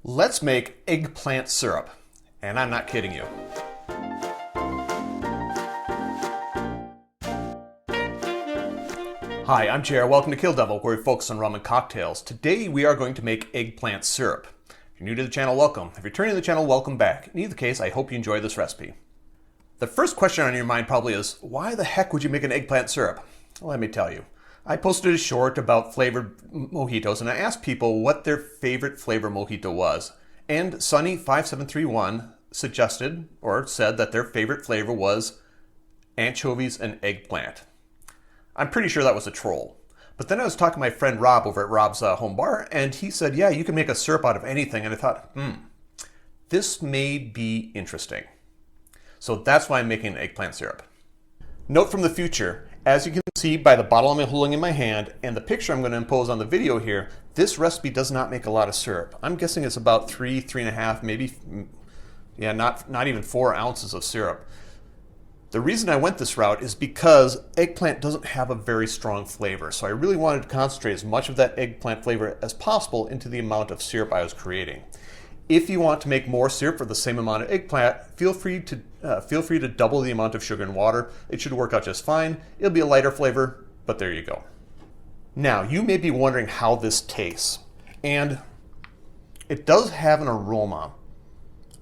Let's make eggplant syrup. And I'm not kidding you. Hi, I'm Jer. Welcome to Kill-Divill, where we focus on rum and cocktails. Today we are going to make eggplant syrup. If you're new to the channel, welcome. If you're returning to the channel, welcome back. In either case, I hope you enjoy this recipe. The first question on your mind probably is, why the heck would you make an eggplant syrup? Well, let me tell you. I posted a short about flavored mojitos, and I asked people what their favorite flavor mojito was. And Sunny5731 suggested, or said, that their favorite flavor was anchovies and eggplant. I'm pretty sure that was a troll. But then I was talking to my friend Rob over at Rob's Home Bar, and he said, yeah, you can make a syrup out of anything. And I thought, this may be interesting. So that's why I'm making an eggplant syrup. Note from the future, as you can see by the bottle I'm holding in my hand and the picture I'm going to impose on the video here, this recipe does not make a lot of syrup. I'm guessing it's about 3.5, maybe, yeah, not even 4 ounces of syrup. The reason I went this route is because eggplant doesn't have a very strong flavor, so I really wanted to concentrate as much of that eggplant flavor as possible into the amount of syrup I was creating. If you want to make more syrup for the same amount of eggplant, feel free to double the amount of sugar and water. It should work out just fine. It'll be a lighter flavor, but there you go. Now, you may be wondering how this tastes, and it does have an aroma.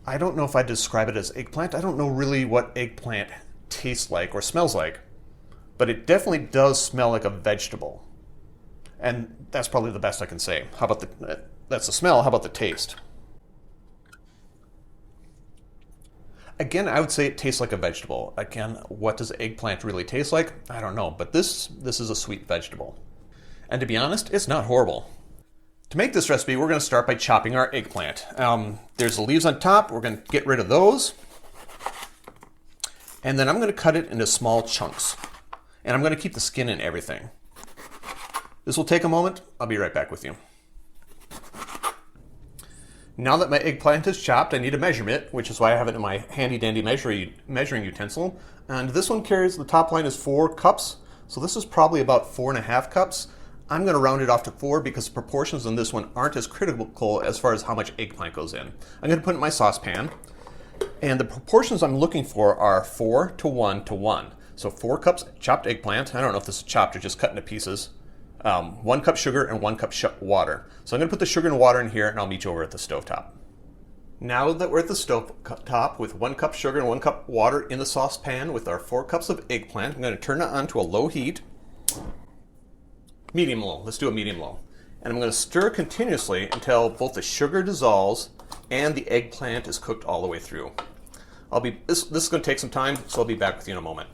I don't know if I'd describe it as eggplant. I don't know really what eggplant tastes like or smells like, but it definitely does smell like a vegetable. And that's probably the best I can say. How about that's the smell, how about the taste? Again, I would say it tastes like a vegetable. Again, what does eggplant really taste like? I don't know, but this is a sweet vegetable. And to be honest, it's not horrible. To make this recipe, we're going to start by chopping our eggplant. There's the leaves on top. We're going to get rid of those. And then I'm going to cut it into small chunks. And I'm going to keep the skin and everything. This will take a moment. I'll be right back with you. Now that my eggplant is chopped, I need a measurement, which is why I have it in my handy-dandy measuring utensil. And this one carries, the top line is 4 cups. So this is probably about 4.5 cups. I'm going to round it off to 4 because the proportions on this one aren't as critical as far as how much eggplant goes in. I'm going to put it in my saucepan. And the proportions I'm looking for are 4 to 1 to 1. So 4 cups chopped eggplant. I don't know if this is chopped or just cut into pieces. 1 cup sugar and 1 cup water. So I'm going to put the sugar and water in here, and I'll meet you over at the stovetop. Now that we're at the stovetop with 1 cup sugar and 1 cup water in the saucepan with our 4 cups of eggplant, I'm going to turn it on to a low heat. Medium-low. Let's do a medium-low. And I'm going to stir continuously until both the sugar dissolves and the eggplant is cooked all the way through. This is going to take some time, so I'll be back with you in a moment.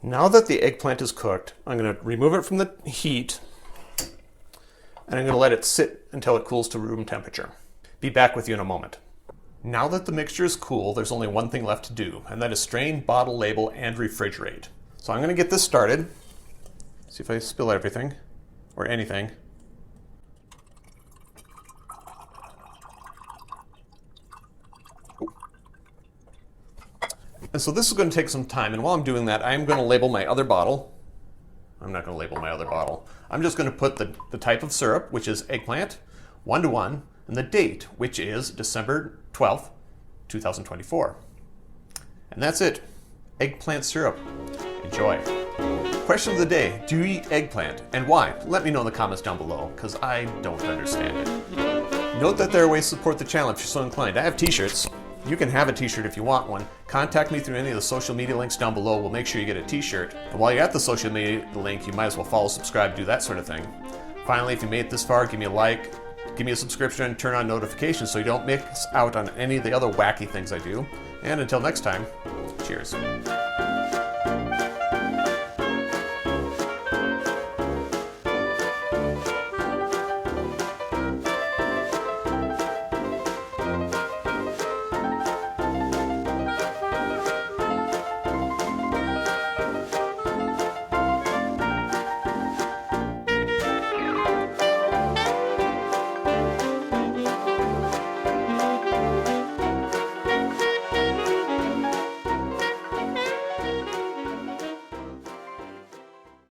Now that the eggplant is cooked, I'm going to remove it from the heat, and I'm going to let it sit until it cools to room temperature. Be back with you in a moment. Now that the mixture is cool, there's only one thing left to do, and that is strain, bottle, label, and refrigerate. So I'm going to get this started. See if I spill everything, or anything. And so this is going to take some time, and while I'm doing that, I'm going to label my other bottle. I'm not going to label my other bottle. I'm just going to put the type of syrup, which is eggplant, 1 to 1, and the date, which is December 12th, 2024. And that's it. Eggplant syrup. Enjoy. Question of the day, do you eat eggplant, and why? Let me know in the comments down below, because I don't understand it. Note that there are ways to support the channel if you're so inclined. I have t-shirts. You can have a t-shirt if you want one. Contact me through any of the social media links down below. We'll make sure you get a t-shirt. And while you're at the social media link, you might as well follow, subscribe, do that sort of thing. Finally, if you made it this far, give me a like, give me a subscription, and turn on notifications so you don't miss out on any of the other wacky things I do. And until next time, cheers.